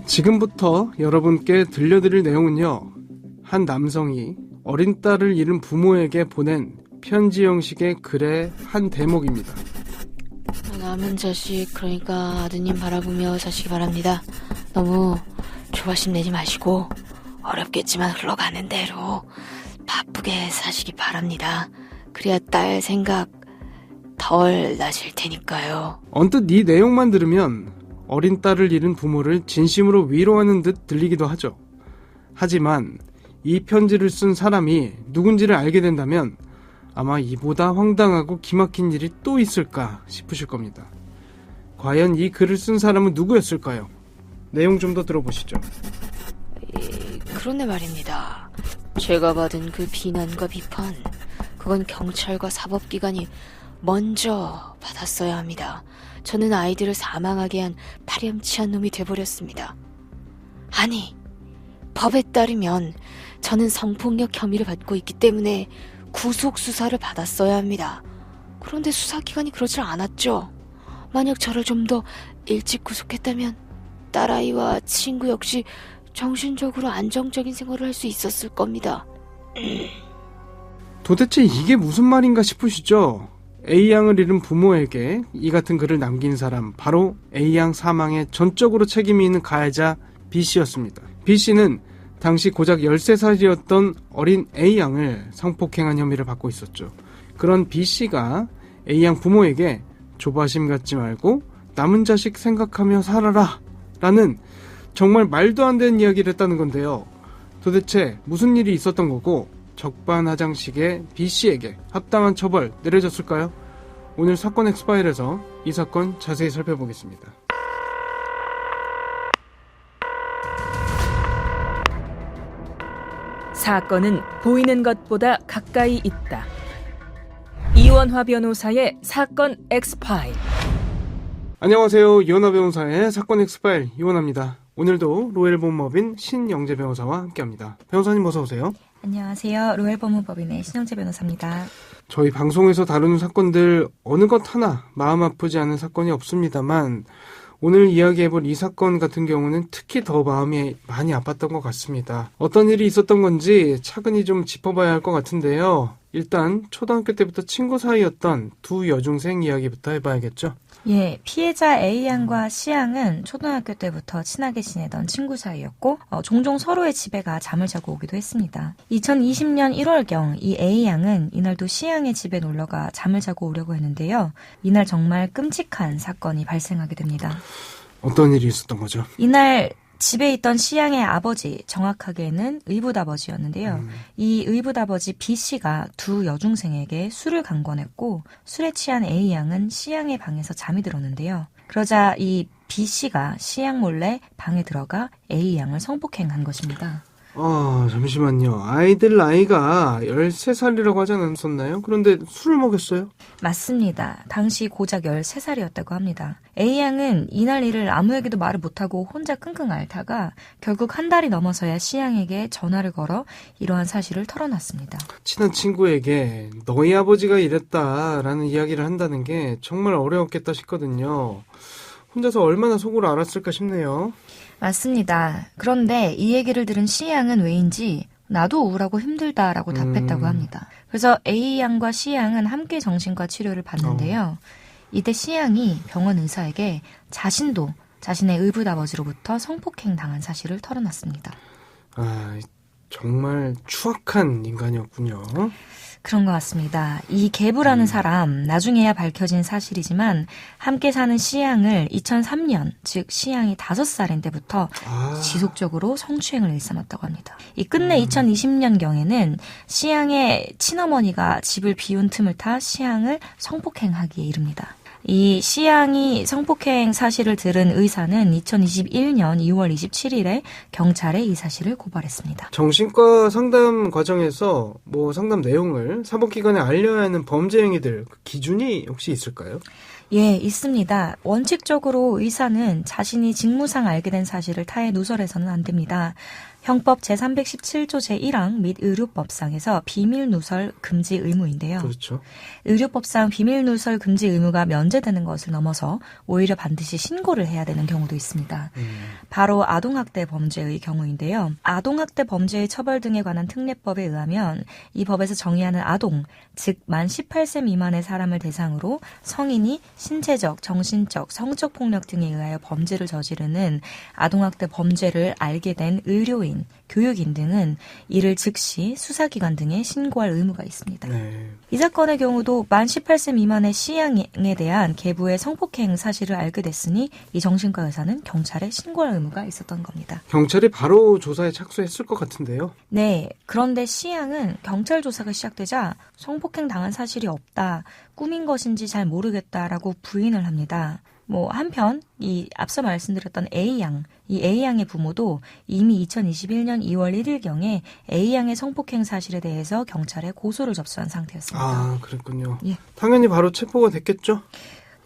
지금부터 여러분께 들려드릴 내용은요, 한 남성이 어린 딸을 잃은 부모에게 보낸 편지 형식의 글의 한 대목입니다. 남은 자식, 그러니까 아드님 바라보며 사시기 바랍니다. 너무 조바심 내지 마시고 어렵겠지만 흘러가는 대로 바쁘게 사시기 바랍니다. 그래야 딸 생각 덜 나실 테니까요. 언뜻 이 내용만 들으면 어린 딸을 잃은 부모를 진심으로 위로하는 듯 들리기도 하죠. 하지만 이 편지를 쓴 사람이 누군지를 알게 된다면 아마 이보다 황당하고 기막힌 일이 또 있을까 싶으실 겁니다. 과연 이 글을 쓴 사람은 누구였을까요? 내용 좀 더 들어보시죠. 그런데 말입니다. 제가 받은 그 비난과 비판, 그건 경찰과 사법기관이 먼저 받았어야 합니다. 저는 아이들을 사망하게 한 파렴치한 놈이 돼버렸습니다. 아니, 법에 따르면 저는 성폭력 혐의를 받고 있기 때문에 구속수사를 받았어야 합니다. 그런데 수사기관이 그러질 않았죠. 만약 저를 좀 더 일찍 구속했다면 딸아이와 친구 역시 정신적으로 안정적인 생활을 할 수 있었을 겁니다. 도대체 이게 무슨 말인가 싶으시죠? A양을 잃은 부모에게 이 같은 글을 남긴 사람, 바로 A양 사망에 전적으로 책임이 있는 가해자 B씨였습니다. B씨는 당시 고작 13살이었던 어린 A양을 성폭행한 혐의를 받고 있었죠. 그런 B씨가 A양 부모에게 조바심 갖지 말고 남은 자식 생각하며 살아라 라는 정말 말도 안 되는 이야기를 했다는 건데요. 도대체 무슨 일이 있었던 거고 적반하장식의 B씨에게 합당한 처벌 내려졌을까요? 오늘 사건 엑스파일에서 이 사건 자세히 살펴보겠습니다. 사건은 보이는 것보다 가까이 있다. 이원화 변호사의 사건 엑스파일. 안녕하세요. 이원화 변호사의 사건 엑스파일 이원화입니다. 오늘도 로엘법무법인 신영재 변호사와 함께합니다. 변호사님 어서 오세요. 안녕하세요. 로엘법무법인의 신영재 변호사입니다. 저희 방송에서 다루는 사건들 어느 것 하나 마음 아프지 않은 사건이 없습니다만 오늘 이야기해볼 이 사건 같은 경우는 특히 더 마음이 많이 아팠던 것 같습니다. 어떤 일이 있었던 건지 차근히 좀 짚어봐야 할 것 같은데요. 일단 초등학교 때부터 친구 사이였던 두 여중생 이야기부터 해봐야겠죠. 예, 피해자 A양과 C양은 초등학교 때부터 친하게 지내던 친구 사이였고 종종 서로의 집에 가 잠을 자고 오기도 했습니다. 2020년 1월경 이 A양은 이날도 C양의 집에 놀러가 잠을 자고 오려고 했는데요. 이날 정말 끔찍한 사건이 발생하게 됩니다. 어떤 일이 있었던 거죠? 이날 집에 있던 C양의 아버지, 정확하게는 의붓아버지였는데요. 이 의붓아버지 B씨가 두 여중생에게 술을 강권했고 술에 취한 A양은 C양의 방에서 잠이 들었는데요. 그러자 이 B씨가 C양 몰래 방에 들어가 A양을 성폭행한 것입니다. 잠시만요. 아이들 나이가 13살이라고 하지 않았었나요? 그런데 술을 먹였어요? 맞습니다. 당시 고작 13살이었다고 합니다. A양은 이날 일을 아무에게도 말을 못하고 혼자 끙끙 앓다가 결국 한 달이 넘어서야 C양에게 전화를 걸어 이러한 사실을 털어놨습니다. 친한 친구에게 너희 아버지가 이랬다라는 이야기를 한다는 게 정말 어려웠겠다 싶거든요. 혼자서 얼마나 속으로 알았을까 싶네요. 맞습니다. 그런데 이 얘기를 들은 C양은 왜인지 나도 우울하고 힘들다라고 답했다고 합니다. 그래서 A양과 C양은 함께 정신과 치료를 받는데요. 이때 C양이 병원 의사에게 자신도 자신의 의붓아버지로부터 성폭행 당한 사실을 털어놨습니다. 정말 추악한 인간이었군요. 그런 것 같습니다. 이 개부라는 사람, 나중에야 밝혀진 사실이지만 함께 사는 C양을 2003년, 즉 C양이 5살인 때부터 지속적으로 성추행을 일삼았다고 합니다. 이 끝내 2020년경에는 C양의 친어머니가 집을 비운 틈을 타 C양을 성폭행하기에 이릅니다. 이 C양이 성폭행 사실을 들은 의사는 2021년 2월 27일에 경찰에 이 사실을 고발했습니다. 정신과 상담 과정에서 상담 내용을 사법기관에 알려야 하는 범죄 행위들 기준이 혹시 있을까요? 예, 있습니다. 원칙적으로 의사는 자신이 직무상 알게 된 사실을 타의 누설해서는 안 됩니다. 형법 제317조 제1항 및 의료법상에서 비밀 누설 금지 의무인데요. 그렇죠. 의료법상 비밀 누설 금지 의무가 면제되는 것을 넘어서 오히려 반드시 신고를 해야 되는 경우도 있습니다. 바로 아동학대 범죄의 경우인데요. 아동학대 범죄의 처벌 등에 관한 특례법에 의하면 이 법에서 정의하는 아동, 즉 만 18세 미만의 사람을 대상으로 성인이 신체적, 정신적, 성적 폭력 등에 의하여 범죄를 저지르는 아동학대 범죄를 알게 된 의료인, 교육인 등은 이를 즉시 수사기관 등에 신고할 의무가 있습니다. 네. 이 사건의 경우도 만 18세 미만의 시향에 대한 계부의 성폭행 사실을 알게 됐으니 이 정신과 의사는 경찰에 신고할 의무가 있었던 겁니다. 경찰이 바로 조사에 착수했을 것 같은데요. 네, 그런데 시향은 경찰 조사가 시작되자 성폭행 당한 사실이 없다, 꾸민 것인지 잘 모르겠다라고 부인을 합니다. 한편 이 앞서 말씀드렸던 A양, 이 A양의 부모도 이미 2021년 2월 1일경에 A양의 성폭행 사실에 대해서 경찰에 고소를 접수한 상태였습니다. 아, 그랬군요. 예. 당연히 바로 체포가 됐겠죠?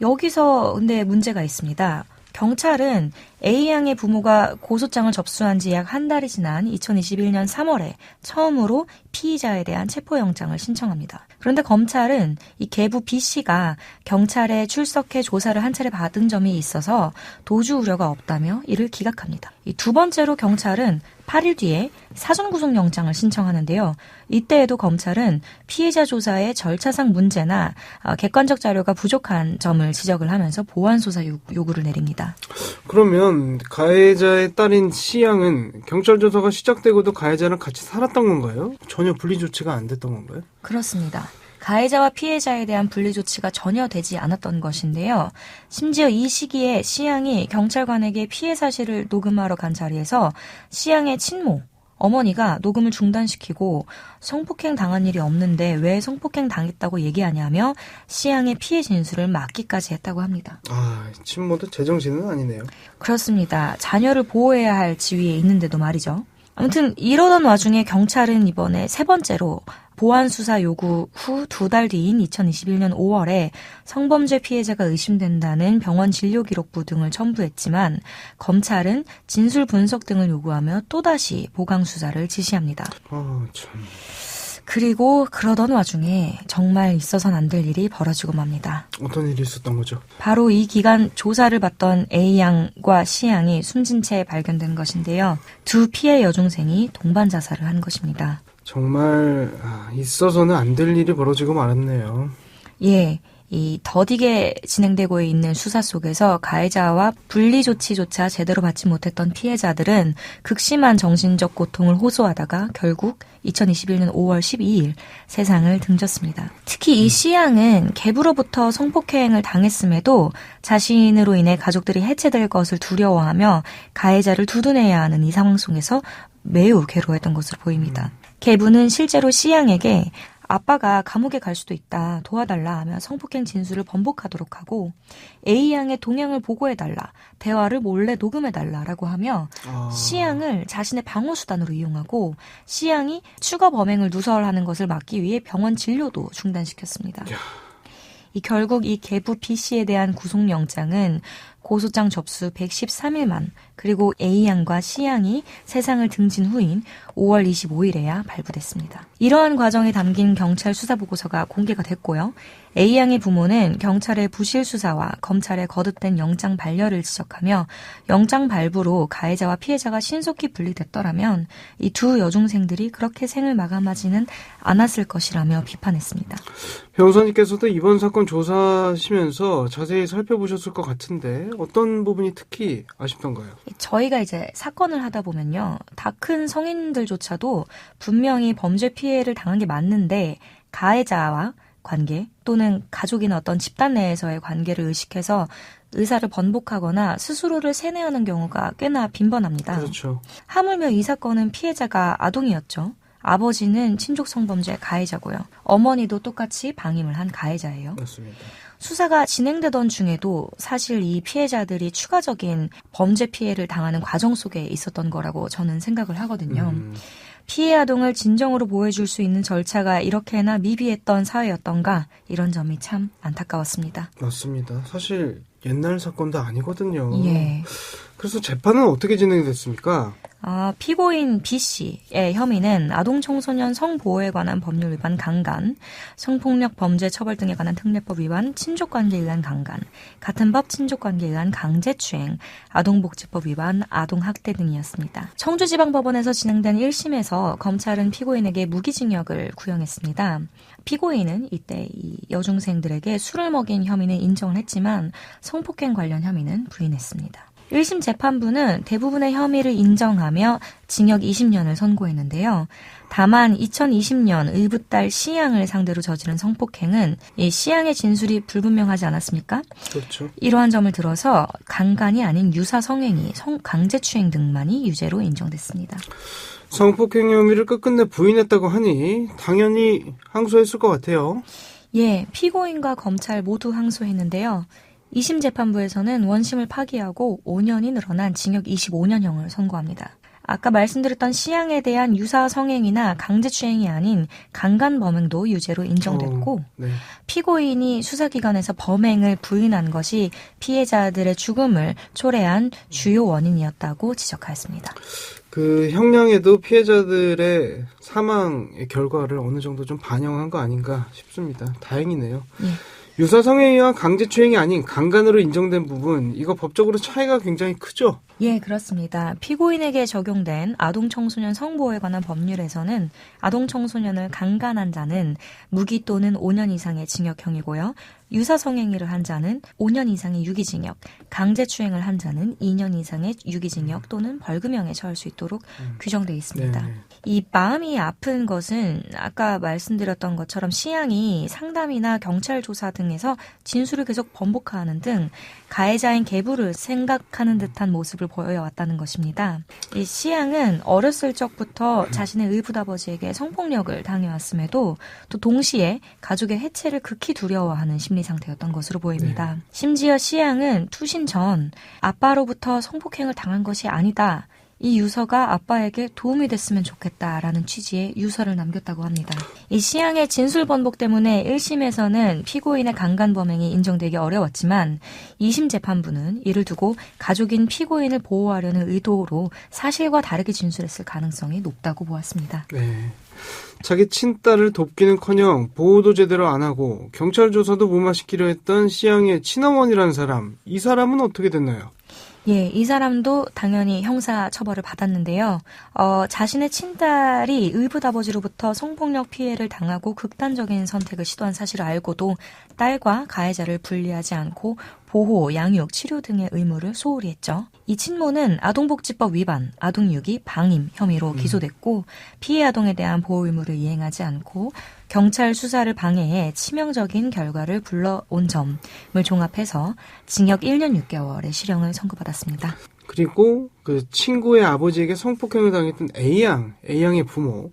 여기서 근데 문제가 있습니다. 경찰은 A양의 부모가 고소장을 접수한 지 약 한 달이 지난 2021년 3월에 처음으로 피의자에 대한 체포영장을 신청합니다. 그런데 검찰은 이 계부 B씨가 경찰에 출석해 조사를 한 차례 받은 점이 있어서 도주 우려가 없다며 이를 기각합니다. 이 두 번째로 경찰은 8일 뒤에 사전 구속영장을 신청하는데요. 이때에도 검찰은 피해자 조사의 절차상 문제나 객관적 자료가 부족한 점을 지적을 하면서 보완수사 요구를 내립니다. 그러면 가해자의 딸인 C양은 경찰 조사가 시작되고도 가해자랑 같이 살았던 건가요? 전혀 분리 조치가 안 됐던 건가요? 그렇습니다. 가해자와 피해자에 대한 분리 조치가 전혀 되지 않았던 것인데요. 심지어 이 시기에 C양이 경찰관에게 피해 사실을 녹음하러 간 자리에서 C양의 친모, 어머니가 녹음을 중단시키고 성폭행 당한 일이 없는데 왜 성폭행 당했다고 얘기하냐며 C양의 피해 진술을 막기까지 했다고 합니다. 아, 친모도 제정신은 아니네요. 그렇습니다. 자녀를 보호해야 할 지위에 있는데도 말이죠. 아무튼 이러던 와중에 경찰은 이번에 세 번째로 보완 수사 요구 후 2달 뒤인 2021년 5월에 성범죄 피해자가 의심된다는 병원 진료 기록부 등을 첨부했지만 검찰은 진술 분석 등을 요구하며 또다시 보강 수사를 지시합니다. 참. 그리고 그러던 와중에 정말 있어서는 안 될 일이 벌어지고 맙니다. 어떤 일이 있었던 거죠? 바로 이 기간 조사를 받던 A양과 C양이 숨진 채 발견된 것인데요. 두 피해 여중생이 동반 자살을 한 것입니다. 정말 있어서는 안 될 일이 벌어지고 말았네요. 예, 이 더디게 진행되고 있는 수사 속에서 가해자와 분리 조치조차 제대로 받지 못했던 피해자들은 극심한 정신적 고통을 호소하다가 결국 2021년 5월 12일 세상을 등졌습니다. 특히 이 C양은 계부로부터 성폭행을 당했음에도 자신으로 인해 가족들이 해체될 것을 두려워하며 가해자를 두둔해야 하는 이 상황 속에서 매우 괴로워했던 것으로 보입니다. 계부는 실제로 C양에게 아빠가 감옥에 갈 수도 있다, 도와달라 하며 성폭행 진술을 번복하도록 하고 A양의 동향을 보고해달라, 대화를 몰래 녹음해달라라고 하며 C양을 자신의 방어수단으로 이용하고 C양이 추가 범행을 누설하는 것을 막기 위해 병원 진료도 중단시켰습니다. 결국 이 계부 B씨에 대한 구속영장은 고소장 접수 113일만 그리고 A양과 C양이 세상을 등진 후인 5월 25일에야 발부됐습니다. 이러한 과정에 담긴 경찰 수사보고서가 공개가 됐고요. A양의 부모는 경찰의 부실 수사와 검찰의 거듭된 영장 반려를 지적하며 영장 발부로 가해자와 피해자가 신속히 분리됐더라면 이 두 여중생들이 그렇게 생을 마감하지는 않았을 것이라며 비판했습니다. 변호사님께서도 이번 사건 조사하시면서 자세히 살펴보셨을 것 같은데 어떤 부분이 특히 아쉽던가요? 저희가 이제 사건을 하다 보면요. 다 큰 성인들조차도 분명히 범죄 피해를 당한 게 맞는데 가해자와 관계 또는 가족이나 어떤 집단 내에서의 관계를 의식해서 의사를 번복하거나 스스로를 세뇌하는 경우가 꽤나 빈번합니다. 그렇죠. 하물며 이 사건은 피해자가 아동이었죠. 아버지는 친족 성범죄 가해자고요. 어머니도 똑같이 방임을 한 가해자예요. 맞습니다. 수사가 진행되던 중에도 사실 이 피해자들이 추가적인 범죄 피해를 당하는 과정 속에 있었던 거라고 저는 생각을 하거든요. 피해 아동을 진정으로 보호해줄 수 있는 절차가 이렇게나 미비했던 사회였던가 이런 점이 참 안타까웠습니다. 맞습니다. 사실 옛날 사건도 아니거든요. 예. 그래서 재판은 어떻게 진행됐습니까? 피고인 B씨의 혐의는 아동청소년 성보호에 관한 법률 위반 강간, 성폭력 범죄 처벌 등에 관한 특례법 위반, 친족관계에 의한 강간, 같은 법 친족관계에 의한 강제추행, 아동복지법 위반, 아동학대 등이었습니다. 청주지방법원에서 진행된 1심에서 검찰은 피고인에게 무기징역을 구형했습니다. 피고인은 이때 이 여중생들에게 술을 먹인 혐의는 인정을 했지만 성폭행 관련 혐의는 부인했습니다. 1심 재판부는 대부분의 혐의를 인정하며 징역 20년을 선고했는데요. 다만 2020년 의붓딸 C양을 상대로 저지른 성폭행은 이 C양의 진술이 불분명하지 않았습니까? 그렇죠. 이러한 점을 들어서 강간이 아닌 유사 성행위, 강제추행 등만이 유죄로 인정됐습니다. 성폭행 혐의를 끝끝내 부인했다고 하니 당연히 항소했을 것 같아요. 예, 피고인과 검찰 모두 항소했는데요. 2심 재판부에서는 원심을 파기하고 5년이 늘어난 징역 25년형을 선고합니다. 아까 말씀드렸던 C양에 대한 유사 성행위나 강제추행이 아닌 강간 범행도 유죄로 인정됐고 네. 피고인이 수사기관에서 범행을 부인한 것이 피해자들의 죽음을 초래한 주요 원인이었다고 지적하였습니다. 그 형량에도 피해자들의 사망의 결과를 어느 정도 좀 반영한 거 아닌가 싶습니다. 다행이네요. 예. 유사성행위와 강제추행이 아닌 강간으로 인정된 부분, 이거 법적으로 차이가 굉장히 크죠? 예, 그렇습니다. 피고인에게 적용된 아동청소년 성보호에 관한 법률에서는 아동청소년을 강간한 자는 무기 또는 5년 이상의 징역형이고요. 유사성행위를 한 자는 5년 이상의 유기징역, 강제추행을 한 자는 2년 이상의 유기징역 또는 벌금형에 처할 수 있도록 규정되어 있습니다. 네. 이 마음이 아픈 것은 아까 말씀드렸던 것처럼 C양이 상담이나 경찰 조사 등에서 진술을 계속 번복하는 등 가해자인 계부를 생각하는 듯한 모습을 보여왔다는 것입니다. 이 C양은 어렸을 적부터 자신의 의붓아버지에게 성폭력을 당해왔음에도 또 동시에 가족의 해체를 극히 두려워하는 심리 상태였던 것으로 보입니다. 네. 심지어 C양은 투신 전 아빠로부터 성폭행을 당한 것이 아니다. 이 유서가 아빠에게 도움이 됐으면 좋겠다라는 취지의 유서를 남겼다고 합니다. 이 C양의 진술 번복 때문에 1심에서는 피고인의 강간 범행이 인정되기 어려웠지만 2심 재판부는 이를 두고 가족인 피고인을 보호하려는 의도로 사실과 다르게 진술했을 가능성이 높다고 보았습니다. 네. 자기 친딸을 돕기는커녕 보호도 제대로 안 하고 경찰 조사도 무마시키려 했던 C양의 친어머니라는 사람, 이 사람은 어떻게 됐나요? 예, 이 사람도 당연히 형사 처벌을 받았는데요. 자신의 친딸이 의붓아버지로부터 성폭력 피해를 당하고 극단적인 선택을 시도한 사실을 알고도 딸과 가해자를 분리하지 않고 보호, 양육, 치료 등의 의무를 소홀히 했죠. 이 친모는 아동복지법 위반, 아동유기, 방임 혐의로 기소됐고 피해 아동에 대한 보호 의무를 이행하지 않고 경찰 수사를 방해해 치명적인 결과를 불러온 점을 종합해서 징역 1년 6개월의 실형을 선고받았습니다. 그리고 그 친구의 아버지에게 성폭행을 당했던 A양의 부모,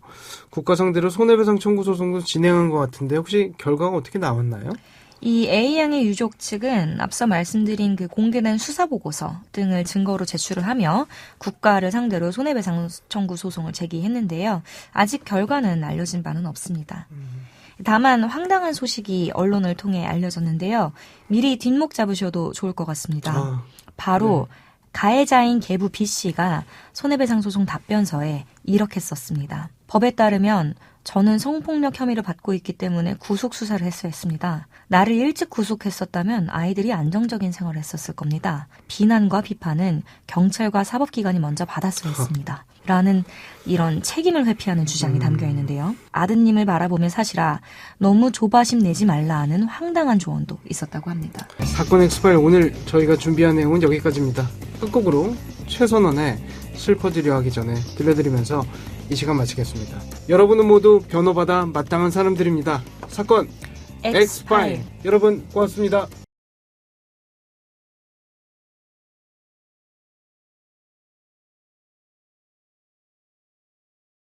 국가 상대로 손해배상 청구 소송도 진행한 것 같은데 혹시 결과가 어떻게 나왔나요? 이 A양의 유족 측은 앞서 말씀드린 그 공개된 수사보고서 등을 증거로 제출을 하며 국가를 상대로 손해배상 청구 소송을 제기했는데요. 아직 결과는 알려진 바는 없습니다. 다만 황당한 소식이 언론을 통해 알려졌는데요. 미리 뒷목 잡으셔도 좋을 것 같습니다. 바로 가해자인 계부 B씨가 손해배상 소송 답변서에 이렇게 썼습니다. 법에 따르면 저는 성폭력 혐의를 받고 있기 때문에 구속 수사를 했어야 했습니다. 나를 일찍 구속했었다면 아이들이 안정적인 생활을 했었을 겁니다. 비난과 비판은 경찰과 사법기관이 먼저 받았어야 했습니다. 라는 이런 책임을 회피하는 주장이 담겨 있는데요. 아드님을 바라보며 사시라, 너무 조바심 내지 말라 하는 황당한 조언도 있었다고 합니다. 사건 엑스파일 오늘 저희가 준비한 내용은 여기까지입니다. 끝곡으로 최선원의 슬퍼지려 하기 전에 들려드리면서 이 시간 마치겠습니다. 여러분은 모두 변호받아 마땅한 사람들입니다. 사건 엑스파일. 여러분 고맙습니다.